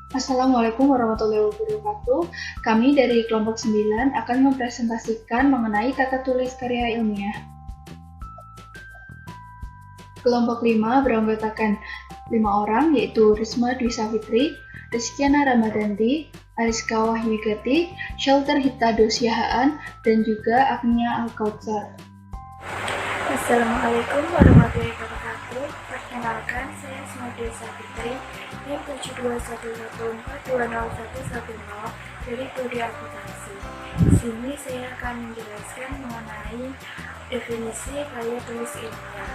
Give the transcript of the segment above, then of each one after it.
Assalamualaikum warahmatullahi wabarakatuh. Kami dari kelompok 9 akan mempresentasikan mengenai tata tulis karya ilmiah. Kelompok 5 beranggotakan 5 orang, yaitu Risma Dwi Savitri, Rizkyana Ramadanti, Ariska Wahyuigati, Shelter Hita Dosiahaan, dan juga Agnia Al-Kautsar. Assalamualaikum warahmatullahi wabarakatuh. Perkenalkan, saya Risma Dwi Savitri, NIM 7211420110 dari Prodi Akuntansi. Di sini saya akan menjelaskan mengenai definisi karya tulis ilmiah.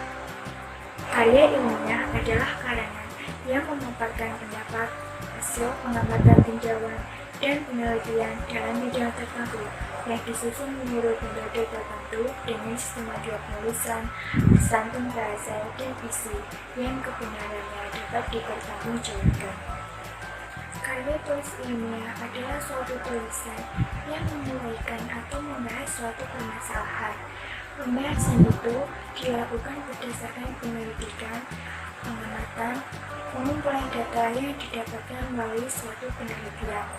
Karya ilmiah adalah karangan yang memaparkan pendapat, hasil pengamatan tinjauan, dan penelitian dalam bidang tertentu yang disusun menurut metode tertentu dengan sistematika penulisan, santun bahasa, dan isi yang kebenarannya dapat dipertanggungjawabkan. Karya tulis ilmiah adalah suatu tulisan yang menguraikan atau membahas suatu permasalahan. Pembahasan itu dilakukan berdasarkan penyelidikan, pengamatan, pengumpulan data yang didapatkan melalui suatu penelitian.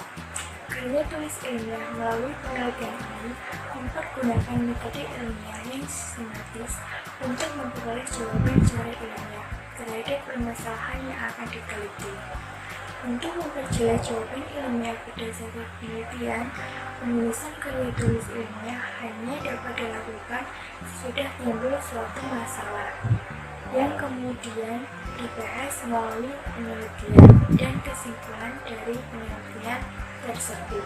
Karya tulis ilmiah melalui penelitian ini mempergunakan metode ilmiah yang sistematis untuk memperoleh jawaban secara ilmiah terhadap permasalahan yang akan diteliti. Untuk memperjelas jawaban ilmiah berdasarkan penelitian, penulisan karya tulis ilmiah hanya dapat dilakukan sesudah timbul suatu masalah yang kemudian dibahas melalui penelitian dan kesimpulan dari penelitian tersebut.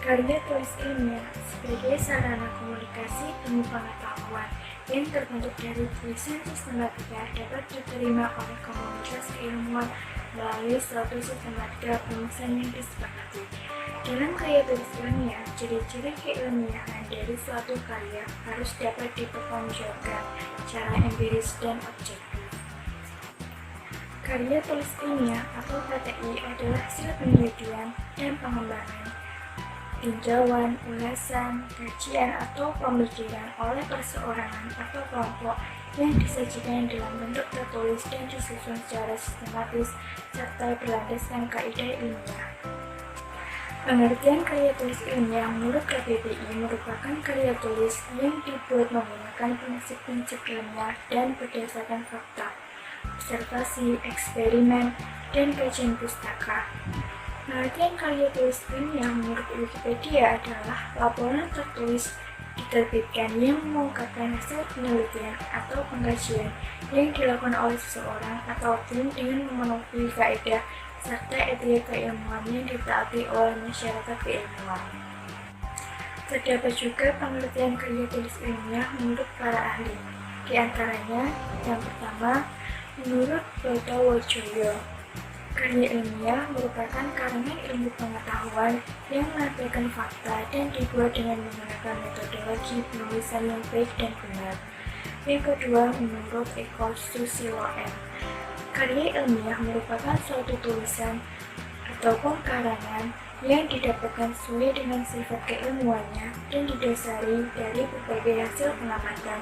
Karya tulis ilmiah sebagai sarana komunikasi demi pengetahuan yang terbentuk dari tulisan sistematika dapat diterima oleh komunitas keilmuan melalui suatu sistematika penulisan yang disepakati. Dalam karya tulis ilmiah, ciri-ciri keilmiahan dari suatu karya harus dapat dipertanggungjawabkan secara empiris dan objektif. Karya tulis ilmiah atau KTI adalah hasil penelitian dan pengembangan, tinjauan, ulasan, kajian, atau pemikiran oleh perseorangan atau kelompok yang disajikan dalam bentuk tertulis dan disusun secara sistematis serta berlandaskan kaidah ilmiah. Pengertian karya tulis ilmiah menurut KBBI merupakan karya tulis yang dibuat menggunakan prinsip-prinsip ilmiah dan berdasarkan fakta, observasi, eksperimen, dan kajian pustaka. Pengertian karya tulis ilmiah menurut Wikipedia adalah laporan tertulis diterbitkan yang mengungkapkan hasil penelitian atau pengkajian yang dilakukan oleh seseorang atau tim dengan memenuhi kaidah serta etika keilmuan yang ditaati oleh masyarakat keilmuan. Terdapat juga pengertian karya tulis ilmiah menurut para ahli. Di antaranya, yang pertama, menurut Brotawojoyo, karya ilmiah merupakan karangan ilmu pengetahuan yang menampilkan fakta dan dibuat dengan menggunakan metodologi penulisan yang baik dan benar. Yang kedua, menurut Eko Susilo M, karya ilmiah merupakan suatu tulisan ataupun karangan yang didapatkan sesuai dengan sifat keilmuannya dan didasari dari berbagai hasil pengamatan,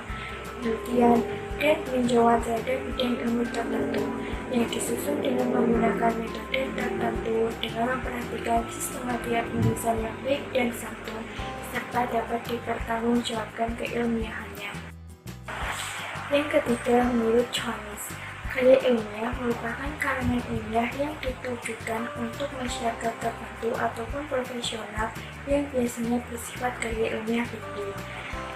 penelitian, dan peninjauan terhadap bidang ilmu tertentu yang disusun dengan menggunakan metode tertentu dengan memperhatikan sistematika penulisan yang baik dan santun serta dapat dipertanggungjawabkan keilmiahannya. Yang ketiga, menurut Johannes, karya ilmiah merupakan karangan ilmiah yang ditujukan untuk masyarakat tertentu ataupun profesional yang biasanya bersifat karya ilmiah tinggi.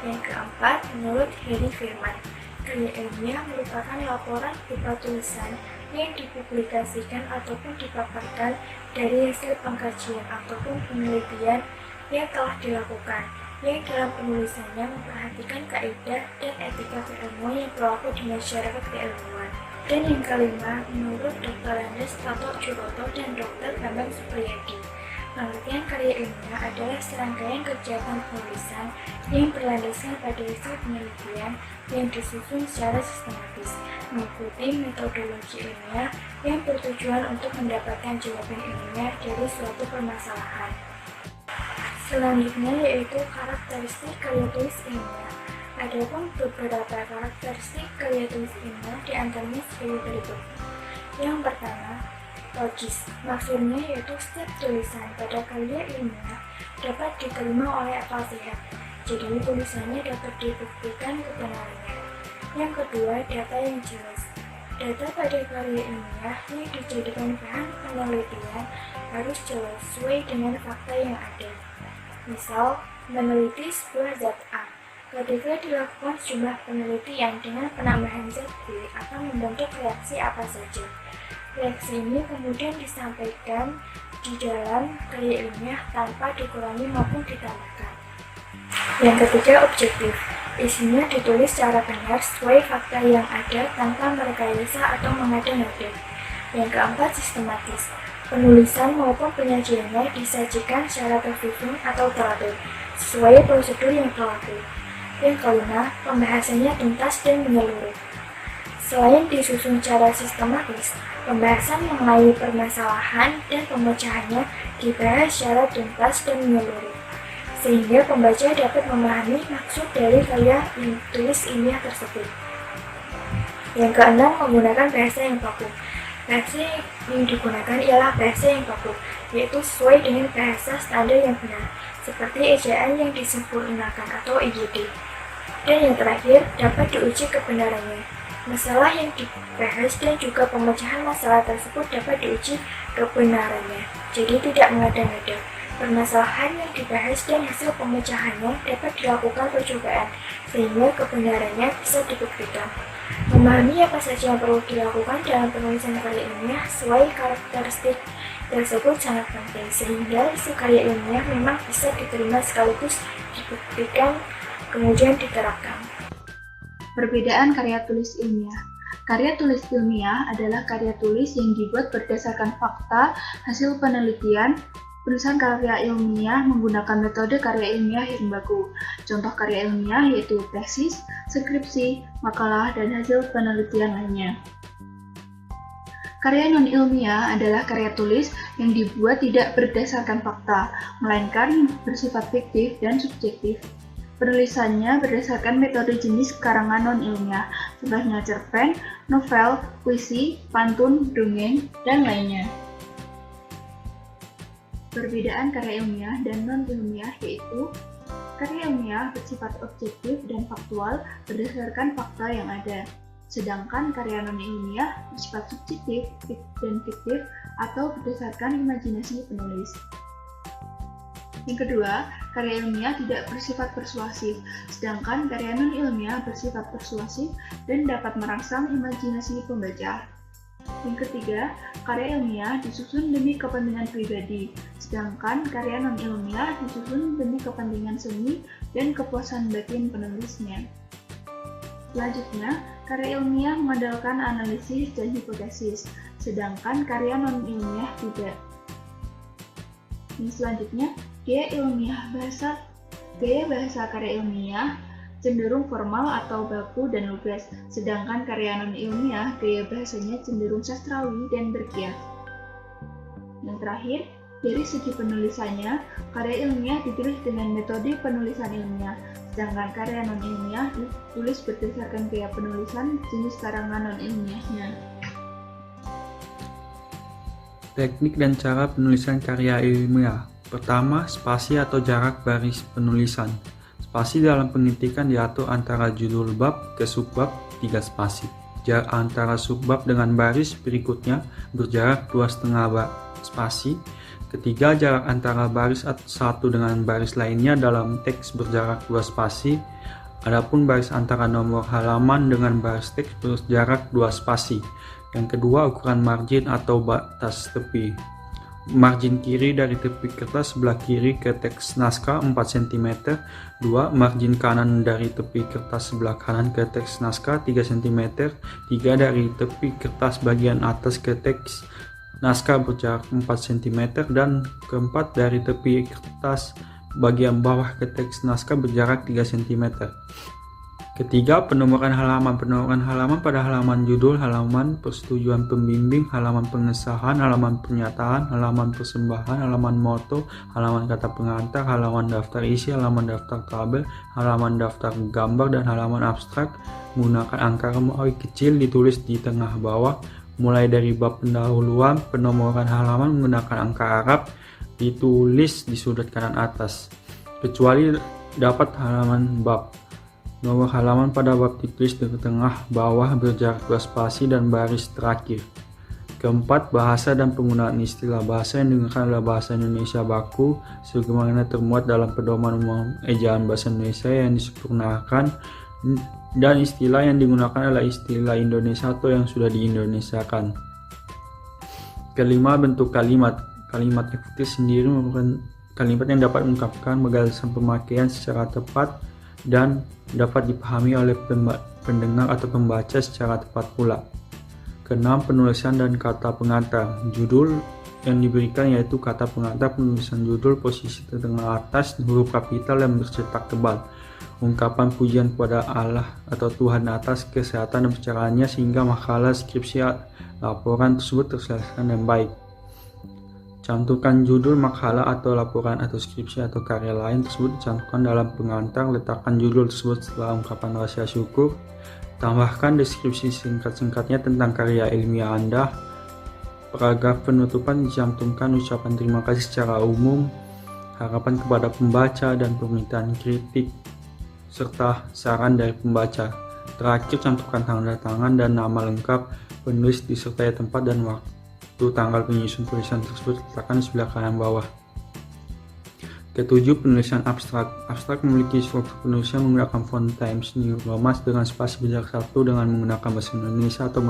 Yang keempat, menurut Harry Firman, karya ilmiah merupakan laporan berupa tulisan yang dipublikasikan ataupun dipaparkan dari hasil pengkajian ataupun penelitian yang telah dilakukan, yang dalam penulisannya memperhatikan kaidah dan etika keilmuan yang berlaku di masyarakat keilmuan. Dan yang kelima, menurut Dr. Andes Tato Juroto dan Dr. Bambang Supriyadi, pengertian karya ilmiah adalah serangkaian kegiatan penulisan yang berlandaskan pada hasil penelitian yang disusun secara sistematis, mengikuti metodologi ilmiah yang bertujuan untuk mendapatkan jawaban ilmiah dari suatu permasalahan. Selanjutnya yaitu karakteristik karya tulis ilmiah. Adapun beberapa karakteristik karya tulis ilmiah diantaranya sebagai berikut. Yang pertama, logis. Maksudnya yaitu setiap tulisan pada karya ilmiah dapat diterima oleh akal sehat. Jadi tulisannya dapat dibuktikan kebenarannya. Yang kedua, data yang jelas. Data pada karya ilmiah yang dijadikan bahan penelitian harus jelas sesuai dengan fakta yang ada. Misal, meneliti sebuah zat A. Ketika dilakukan sejumlah penelitian dengan penambahan zat B akan membentuk reaksi apa saja. Reaksi ini kemudian disampaikan di dalam karya ilmiah tanpa dikurangi maupun ditambahkan. Yang ketiga, objektif. Isinya ditulis secara benar sesuai fakta yang ada tanpa merekayasa atau mengada-ngada. Yang keempat, sistematis. Penulisan maupun penyajiannya disajikan secara tersusun atau teratur sesuai prosedur yang berlaku. Yang kelima, pembahasannya tuntas dan menyeluruh. Selain disusun secara sistematis, pembahasan mengenai permasalahan dan pemecahannya dibahas secara tuntas dan menyeluruh, sehingga pembaca dapat memahami maksud dari karya tulis ilmiah tersebut. Yang keenam, menggunakan bahasa yang baku. Bahasa yang digunakan ialah bahasa yang baku, yaitu sesuai dengan bahasa standar yang benar, seperti ejaan yang disempurnakan atau IGD. Dan yang terakhir, dapat diuji kebenarannya. Masalah yang dibahas dan juga pemecahan masalah tersebut dapat diuji kebenarannya, jadi tidak mengada-ngada. Permasalahan yang dibahas dan hasil pemecahannya dapat dilakukan percobaan, sehingga kebenarannya bisa dibuktikan. Memahami apa saja yang perlu dilakukan dalam penulisan karya ilmiah sesuai karakteristik tersebut sangat penting, sehingga isi karya ilmiah memang bisa diterima sekaligus dibuktikan, kemudian diterapkan. Perbedaan karya tulis ilmiah. Karya tulis ilmiah adalah karya tulis yang dibuat berdasarkan fakta, hasil penelitian. Penulisan karya ilmiah menggunakan metode karya ilmiah yang baku. Contoh karya ilmiah yaitu tesis, skripsi, makalah, dan hasil penelitian lainnya. Karya non-ilmiah adalah karya tulis yang dibuat tidak berdasarkan fakta, melainkan bersifat fiktif dan subjektif. Penulisannya berdasarkan metode jenis karangan non-ilmiah, contohnya cerpen, novel, puisi, pantun, dongeng, dan lainnya. Perbedaan karya ilmiah dan non-ilmiah yaitu karya ilmiah bersifat objektif dan faktual berdasarkan fakta yang ada, sedangkan karya non-ilmiah bersifat subjektif dan fiktif atau berdasarkan imajinasi penulis. Yang kedua, karya ilmiah tidak bersifat persuasif, sedangkan karya non-ilmiah bersifat persuasif dan dapat merangsang imajinasi pembaca. Yang ketiga, karya ilmiah disusun demi kepentingan pribadi, sedangkan karya non-ilmiah disusun demi kepentingan seni dan kepuasan batin penulisnya. Selanjutnya, karya ilmiah mengandalkan analisis dan hipotesis, sedangkan karya non-ilmiah tidak. Yang selanjutnya, gaya bahasa karya ilmiah cenderung formal atau baku dan lugas, sedangkan karya non-ilmiah gaya bahasanya cenderung sastrawi dan berkias. Yang terakhir, dari segi penulisannya, karya ilmiah ditulis dengan metode penulisan ilmiah, sedangkan karya non-ilmiah ditulis berdasarkan gaya penulisan jenis karangan non-ilmiahnya. Teknik dan cara penulisan karya ilmiah. Pertama, spasi atau jarak baris penulisan. Spasi dalam pengetikan diatur antara judul bab ke subbab 3 spasi. Jarak antara subbab dengan baris berikutnya berjarak 2,5 spasi. Ketiga, jarak antara baris satu dengan baris lainnya dalam teks berjarak 2 spasi. Adapun baris antara nomor halaman dengan baris teks berjarak 2 spasi. Yang kedua, ukuran margin atau batas tepi. Margin kiri dari tepi kertas sebelah kiri ke teks naskah 4 cm. 2. Margin kanan dari tepi kertas sebelah kanan ke teks naskah 3 cm. 3. Dari tepi kertas bagian atas ke teks naskah berjarak 4 cm. Dan keempat, dari tepi kertas bagian bawah ke teks naskah berjarak 3 cm. Ketiga, penomoran halaman. Penomoran halaman pada halaman judul, halaman persetujuan pembimbing, halaman pengesahan, halaman pernyataan, halaman persembahan, halaman moto, halaman kata pengantar, halaman daftar isi, halaman daftar tabel, halaman daftar gambar, dan halaman abstrak. Menggunakan angka Romawi kecil ditulis di tengah bawah. mulai dari bab pendahuluan, penomoran halaman menggunakan angka Arab ditulis di sudut kanan atas, kecuali dapat halaman bab. Nomor halaman pada bab ditulis di tengah bawah berjarak 2 spasi dan baris terakhir. Keempat, bahasa dan penggunaan istilah. Bahasa yang digunakan adalah bahasa Indonesia baku, sebagaimana termuat dalam pedoman umum ejaan bahasa Indonesia yang disempurnakan, dan istilah yang digunakan adalah istilah Indonesia atau yang sudah diindonesiakan. Kelima, bentuk kalimat. Kalimat efektif sendiri merupakan kalimat yang dapat mengungkapkan bagasan pemakaian secara tepat dan dapat dipahami oleh pendengar atau pembaca secara tepat pula. Keenam, penulisan dan kata pengantar. Judul yang diberikan yaitu kata pengantar. Penulisan judul posisi tengah atas, huruf kapital yang bercetak tebal. Ungkapan pujian kepada Allah atau Tuhan atas kesehatan dan pencerahannya sehingga makalah, skripsi, laporan tersebut terselesaikan dengan baik. Cantumkan judul makalah atau laporan atau skripsi atau karya lain tersebut dicantumkan dalam pengantar. Letakkan judul tersebut setelah ungkapan rasa syukur. Tambahkan deskripsi singkat-singkatnya tentang karya ilmiah Anda. Paragraf penutupan dicantumkan ucapan terima kasih secara umum, harapan kepada pembaca, dan permintaan kritik serta saran dari pembaca. Terakhir, cantumkan tanda tangan dan nama lengkap penulis disertai tempat dan waktu tanggal penyusun tulisan tersebut letakkan di sebelah kanan bawah. Ketujuh, penulisan abstrak. Abstrak memiliki struktur penulisan menggunakan font Times New Roman dengan spasi berjarak 1 dengan menggunakan bahasa Indonesia atau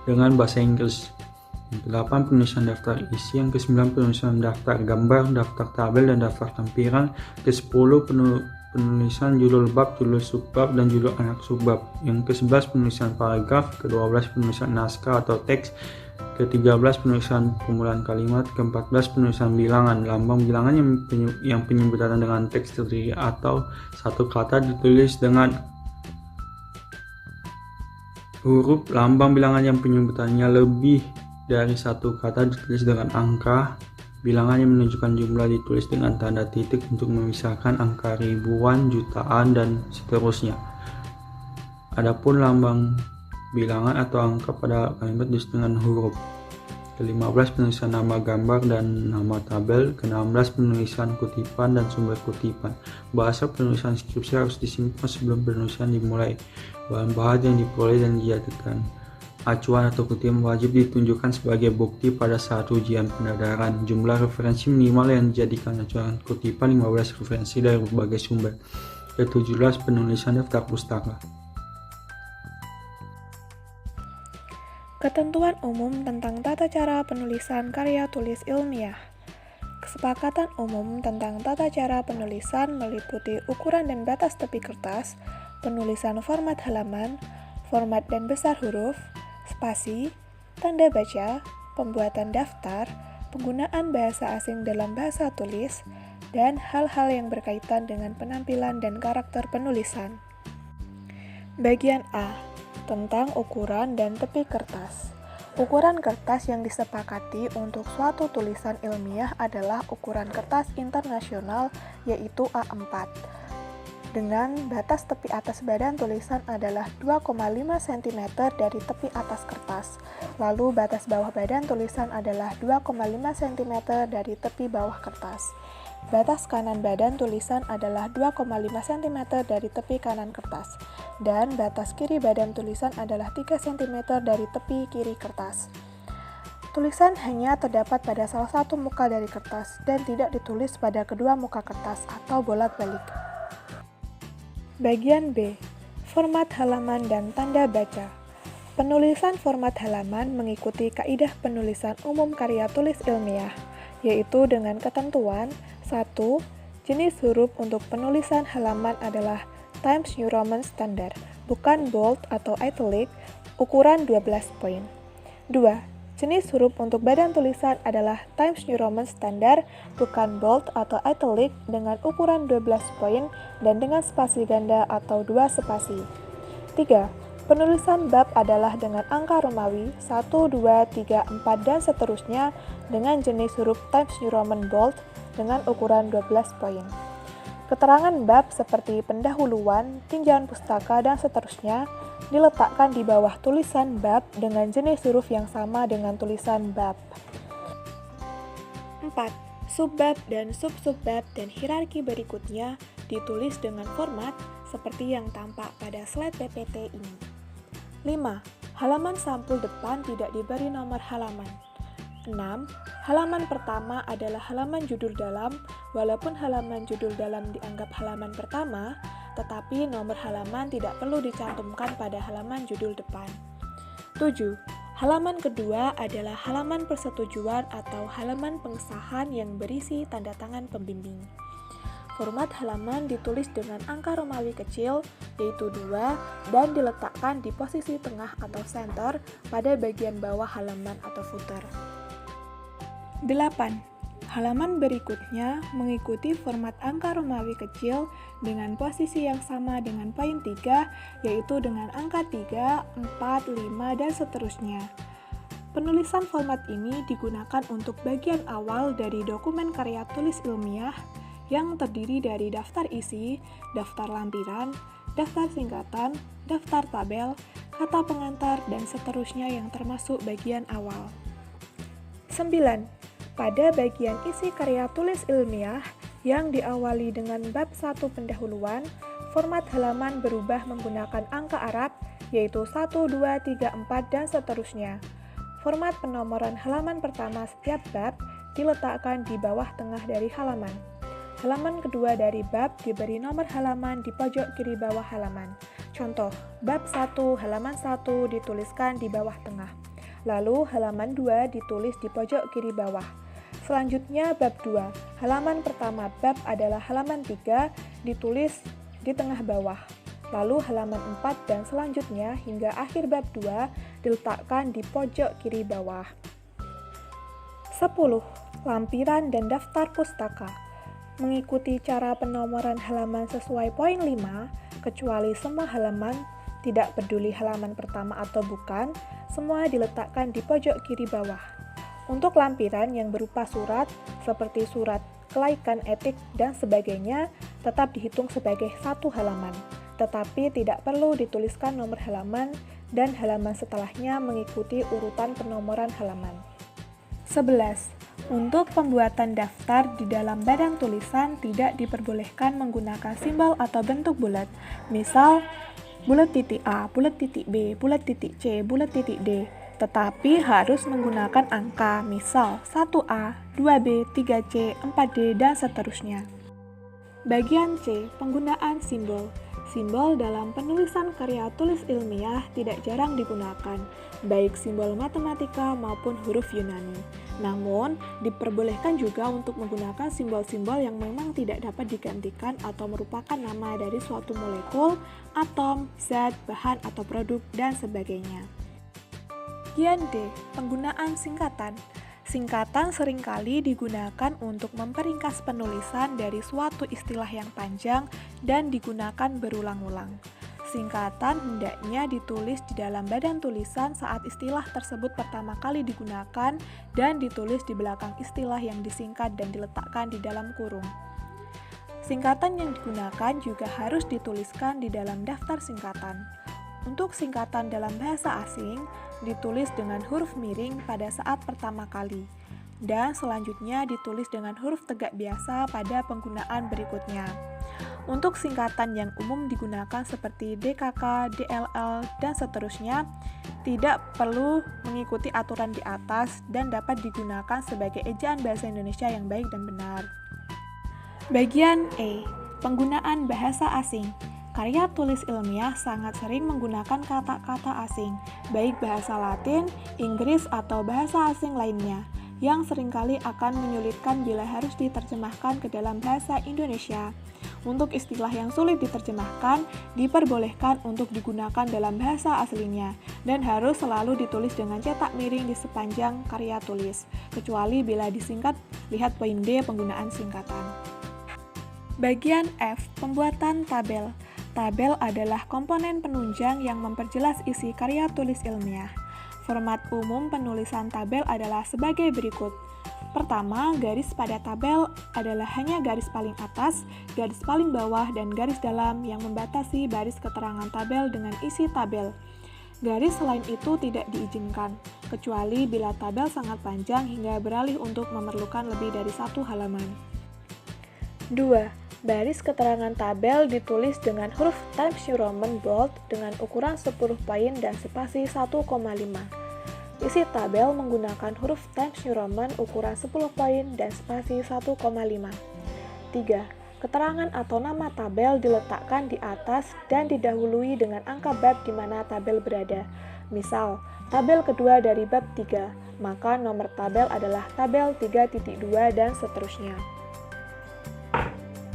dengan bahasa Inggris. Yang ke-8, penulisan daftar isi. Yang ke-9, penulisan daftar gambar, daftar tabel, dan daftar tampilan. Ke-10, penulisan judul bab, judul subbab, dan judul anak subbab. Yang ke-11, penulisan paragraf. Ke-12, penulisan naskah atau teks. Ke-13, penulisan permulaan kalimat. Ke-14, penulisan bilangan. Lambang bilangan yang penyebutan dengan teks terdiri atau satu kata ditulis dengan huruf. Lambang bilangan yang penyebutannya lebih dari satu kata ditulis dengan angka. Bilangan yang menunjukkan jumlah ditulis dengan tanda titik untuk memisahkan angka ribuan, jutaan, dan seterusnya. Adapun lambang bilangan atau angka pada kalimat ditulis dengan huruf. Ke-15, penulisan nama gambar dan nama tabel. Ke-16, penulisan kutipan dan sumber kutipan. Bahasa penulisan skripsi harus disimpan sebelum penulisan dimulai. Bahan-bahan yang diperoleh dan dijadikan acuan atau kutipan wajib ditunjukkan sebagai bukti pada saat ujian pendadaraan. Jumlah referensi minimal yang dijadikan acuan kutipan 15 referensi dari berbagai sumber. Ke-17, penulisan daftar pustaka. Ketentuan umum tentang tata cara penulisan karya tulis ilmiah. Kesepakatan umum tentang tata cara penulisan meliputi ukuran dan batas tepi kertas, penulisan format halaman, format dan besar huruf, spasi, tanda baca, pembuatan daftar, penggunaan bahasa asing dalam bahasa tulis, dan hal-hal yang berkaitan dengan penampilan dan karakter penulisan. Bagian A, tentang ukuran dan tepi kertas. Ukuran kertas yang disepakati untuk suatu tulisan ilmiah adalah ukuran kertas internasional, yaitu A4. Dengan batas tepi atas badan tulisan adalah 2,5 cm dari tepi atas kertas. Lalu batas bawah badan tulisan adalah 2,5 cm dari tepi bawah kertas. Batas kanan badan tulisan adalah 2,5 cm dari tepi kanan kertas. Dan batas kiri badan tulisan adalah 3 cm dari tepi kiri kertas. Tulisan hanya terdapat pada salah satu muka dari kertas dan tidak ditulis pada kedua muka kertas atau bolak-balik. Bagian B, format halaman dan tanda baca. Penulisan format halaman mengikuti kaidah penulisan umum karya tulis ilmiah, yaitu dengan ketentuan 1. Jenis huruf untuk penulisan halaman adalah Times New Roman Standard, bukan bold atau italic, ukuran 12 poin. 2. Jenis huruf untuk badan tulisan adalah Times New Roman Standard, bukan bold atau italic, dengan ukuran 12 poin dan dengan spasi ganda atau 2 spasi. 3. Penulisan bab adalah dengan angka Romawi 1, 2, 3, 4, dan seterusnya dengan jenis huruf Times New Roman Bold dengan ukuran 12 poin. Keterangan bab seperti pendahuluan, tinjauan pustaka, dan seterusnya diletakkan di bawah tulisan bab dengan jenis huruf yang sama dengan tulisan bab. 4. Subbab dan sub-subbab dan hierarki berikutnya ditulis dengan format seperti yang tampak pada slide PPT ini. 5. Halaman sampul depan tidak diberi nomor halaman. 6. Halaman pertama adalah halaman judul dalam, walaupun halaman judul dalam dianggap halaman pertama, tetapi nomor halaman tidak perlu dicantumkan pada halaman judul depan. 7. Halaman kedua adalah halaman persetujuan atau halaman pengesahan yang berisi tanda tangan pembimbing. Format halaman ditulis dengan angka Romawi kecil, yaitu 2, dan diletakkan di posisi tengah atau center pada bagian bawah halaman atau footer. 8. Halaman berikutnya mengikuti format angka Romawi kecil dengan posisi yang sama dengan poin 3, yaitu dengan angka 3, 4, 5, dan seterusnya. Penulisan format ini digunakan untuk bagian awal dari dokumen karya tulis ilmiah yang terdiri dari daftar isi, daftar lampiran, daftar singkatan, daftar tabel, kata pengantar, dan seterusnya yang termasuk bagian awal. 9. Pada bagian isi karya tulis ilmiah yang diawali dengan bab 1 pendahuluan, format halaman berubah menggunakan angka Arab, yaitu 1, 2, 3, 4, dan seterusnya. Format penomoran halaman pertama setiap bab diletakkan di bawah tengah dari halaman. Halaman kedua dari bab diberi nomor halaman di pojok kiri bawah halaman. Contoh, bab 1 halaman 1 dituliskan di bawah tengah. Lalu halaman 2 ditulis di pojok kiri bawah. Selanjutnya bab 2, halaman pertama bab adalah halaman 3, ditulis di tengah bawah. Lalu halaman 4 dan selanjutnya hingga akhir bab 2 diletakkan di pojok kiri bawah. 10. Lampiran dan daftar pustaka. Mengikuti cara penomoran halaman sesuai poin 5, kecuali semua halaman, tidak peduli halaman pertama atau bukan, semua diletakkan di pojok kiri bawah. Untuk lampiran yang berupa surat, seperti surat kelaikan etik dan sebagainya, tetap dihitung sebagai satu halaman, tetapi tidak perlu dituliskan nomor halaman dan halaman setelahnya mengikuti urutan penomoran halaman. 11. Untuk pembuatan daftar di dalam badan tulisan tidak diperbolehkan menggunakan simbol atau bentuk bulat, misal bulat titik A, bulat titik B, bulat titik C, bulat titik D, tetapi harus menggunakan angka, misal 1A, 2B, 3C, 4D, dan seterusnya. Bagian C, penggunaan simbol. Simbol dalam penulisan karya tulis ilmiah tidak jarang digunakan, baik simbol matematika maupun huruf Yunani. Namun, diperbolehkan juga untuk menggunakan simbol-simbol yang memang tidak dapat digantikan atau merupakan nama dari suatu molekul, atom, zat, bahan atau produk, dan sebagainya. Bagian D, penggunaan singkatan. Singkatan seringkali digunakan untuk memperingkas penulisan dari suatu istilah yang panjang dan digunakan berulang-ulang. Singkatan hendaknya ditulis di dalam badan tulisan saat istilah tersebut pertama kali digunakan dan ditulis di belakang istilah yang disingkat dan diletakkan di dalam kurung. Singkatan yang digunakan juga harus dituliskan di dalam daftar singkatan. Untuk singkatan dalam bahasa asing, ditulis dengan huruf miring pada saat pertama kali, dan selanjutnya ditulis dengan huruf tegak biasa pada penggunaan berikutnya. Untuk singkatan yang umum digunakan seperti DKK, DLL, dan seterusnya, tidak perlu mengikuti aturan di atas dan dapat digunakan sebagai ejaan bahasa Indonesia yang baik dan benar. Bagian E, penggunaan bahasa asing. Karya tulis ilmiah sangat sering menggunakan kata-kata asing, baik bahasa Latin, Inggris, atau bahasa asing lainnya, yang seringkali akan menyulitkan bila harus diterjemahkan ke dalam bahasa Indonesia. Untuk istilah yang sulit diterjemahkan, diperbolehkan untuk digunakan dalam bahasa aslinya, dan harus selalu ditulis dengan cetak miring di sepanjang karya tulis, kecuali bila disingkat, lihat poin D penggunaan singkatan. Bagian F, pembuatan tabel. Tabel adalah komponen penunjang yang memperjelas isi karya tulis ilmiah. Format umum penulisan tabel adalah sebagai berikut. Pertama, garis pada tabel adalah hanya garis paling atas, garis paling bawah, dan garis dalam yang membatasi baris keterangan tabel dengan isi tabel. Garis selain itu tidak diizinkan, kecuali bila tabel sangat panjang hingga beralih untuk memerlukan lebih dari satu halaman. 2. Baris keterangan tabel ditulis dengan huruf Times New Roman bold dengan ukuran 10 poin dan spasi 1,5. Isi tabel menggunakan huruf Times New Roman ukuran 10 poin dan spasi 1,5. 3. Keterangan atau nama tabel diletakkan di atas dan didahului dengan angka bab di mana tabel berada. Misal, tabel kedua dari bab 3, maka nomor tabel adalah tabel 3.2 dan seterusnya.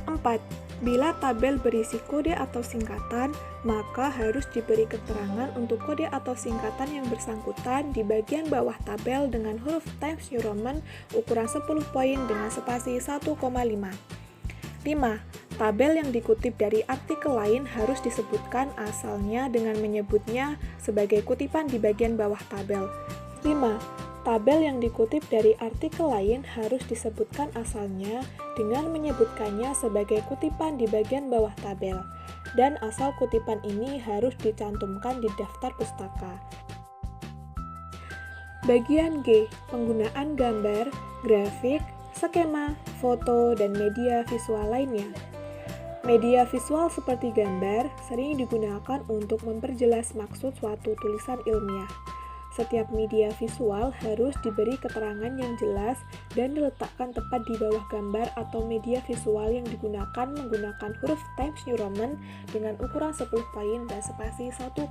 4. Bila tabel berisi kode atau singkatan, maka harus diberi keterangan untuk kode atau singkatan yang bersangkutan di bagian bawah tabel dengan huruf Times New Roman ukuran 10 poin dengan spasi 1,5. 5. Tabel yang dikutip dari artikel lain harus disebutkan asalnya dengan menyebutnya sebagai kutipan di bagian bawah tabel. 5. Tabel yang dikutip dari artikel lain harus disebutkan asalnya dengan menyebutkannya sebagai kutipan di bagian bawah tabel, dan asal kutipan ini harus dicantumkan di daftar pustaka. Bagian G. Penggunaan gambar, grafik, skema, foto, dan media visual lainnya. Media visual seperti gambar sering digunakan untuk memperjelas maksud suatu tulisan ilmiah. Setiap media visual harus diberi keterangan yang jelas dan diletakkan tepat di bawah gambar atau media visual yang digunakan menggunakan huruf Times New Roman dengan ukuran 10 poin dan spasi 1,5.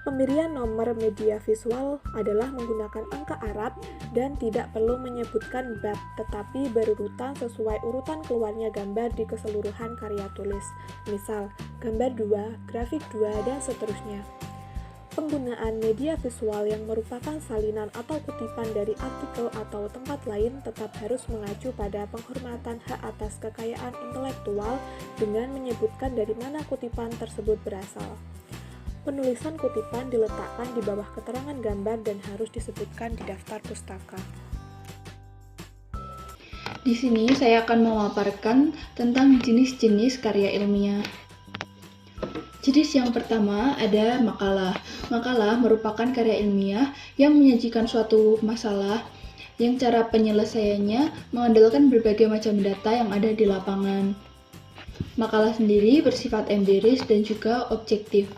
Pemberian nomor media visual adalah menggunakan angka Arab dan tidak perlu menyebutkan bab, tetapi berurutan sesuai urutan keluarnya gambar di keseluruhan karya tulis. Misal, gambar 2, grafik 2, dan seterusnya. Penggunaan media visual yang merupakan salinan atau kutipan dari artikel atau tempat lain tetap harus mengacu pada penghormatan hak atas kekayaan intelektual dengan menyebutkan dari mana kutipan tersebut berasal. Penulisan kutipan diletakkan di bawah keterangan gambar dan harus disebutkan di daftar pustaka. Di sini saya akan memaparkan tentang jenis-jenis karya ilmiah. Jenis yang pertama ada makalah. Makalah merupakan karya ilmiah yang menyajikan suatu masalah yang cara penyelesaiannya mengandalkan berbagai macam data yang ada di lapangan. Makalah sendiri bersifat empiris dan juga objektif.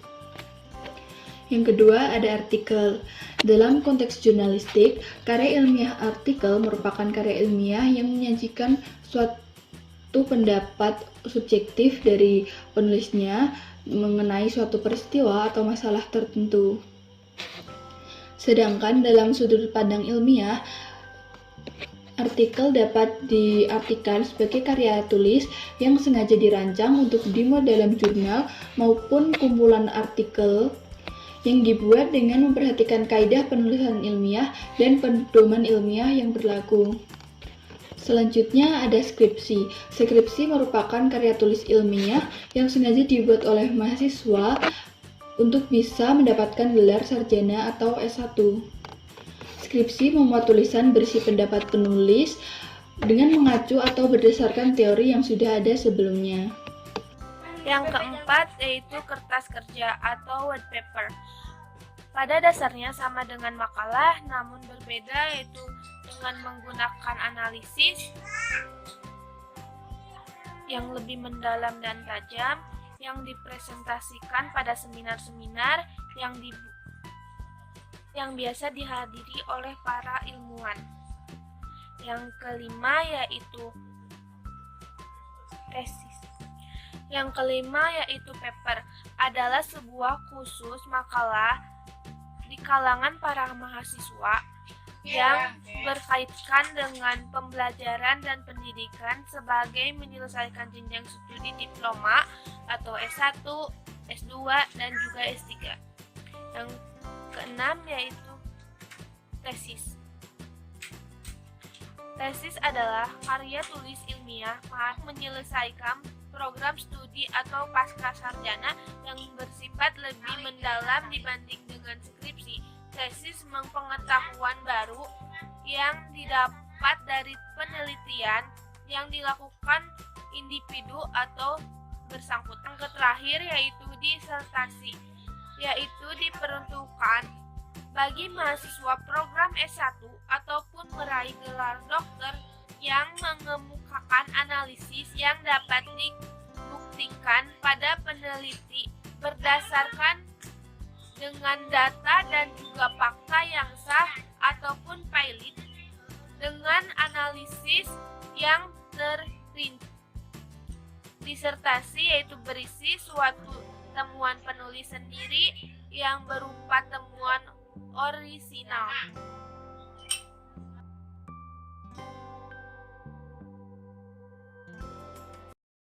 Yang kedua ada artikel. Dalam konteks jurnalistik, karya ilmiah artikel merupakan karya ilmiah yang menyajikan suatu pendapat subjektif dari penulisnya mengenai suatu peristiwa atau masalah tertentu. Sedangkan dalam sudut pandang ilmiah, artikel dapat diartikan sebagai karya tulis yang sengaja dirancang untuk dimuat dalam jurnal maupun kumpulan artikel yang dibuat dengan memperhatikan kaidah penulisan ilmiah dan pedoman ilmiah yang berlaku. Selanjutnya ada skripsi. Skripsi merupakan karya tulis ilmiah yang sengaja dibuat oleh mahasiswa untuk bisa mendapatkan gelar sarjana atau S1. Skripsi memuat tulisan berisi pendapat penulis dengan mengacu atau berdasarkan teori yang sudah ada sebelumnya. Yang keempat yaitu kertas kerja atau white paper. Pada dasarnya sama dengan makalah, namun berbeda yaitu dengan menggunakan analisis yang lebih mendalam dan tajam yang dipresentasikan pada seminar-seminar yang biasa dihadiri oleh para ilmuwan. Yang kelima yaitu tesis. Yang kelima yaitu paper, adalah sebuah khusus makalah di kalangan para mahasiswa yang berkaitan dengan pembelajaran dan pendidikan sebagai menyelesaikan jenjang studi diploma atau S1, S2, dan juga S3. Yang keenam yaitu tesis. Tesis adalah karya tulis ilmiah menyelesaikan program studi atau pasca sarjana yang bersifat lebih mendalam dibanding dengan skripsi. tesis pengetahuan baru yang didapat dari penelitian yang dilakukan individu atau bersangkutan. Yang terakhir yaitu disertasi, yaitu diperuntukkan bagi mahasiswa program S1 ataupun meraih gelar dokter yang mengemukakan analisis yang dapat dibuktikan pada peneliti berdasarkan dengan data dan juga fakta yang sah ataupun valid dengan analisis yang terperinci. Disertasi yaitu berisi suatu temuan penulis sendiri yang berupa temuan orisinal.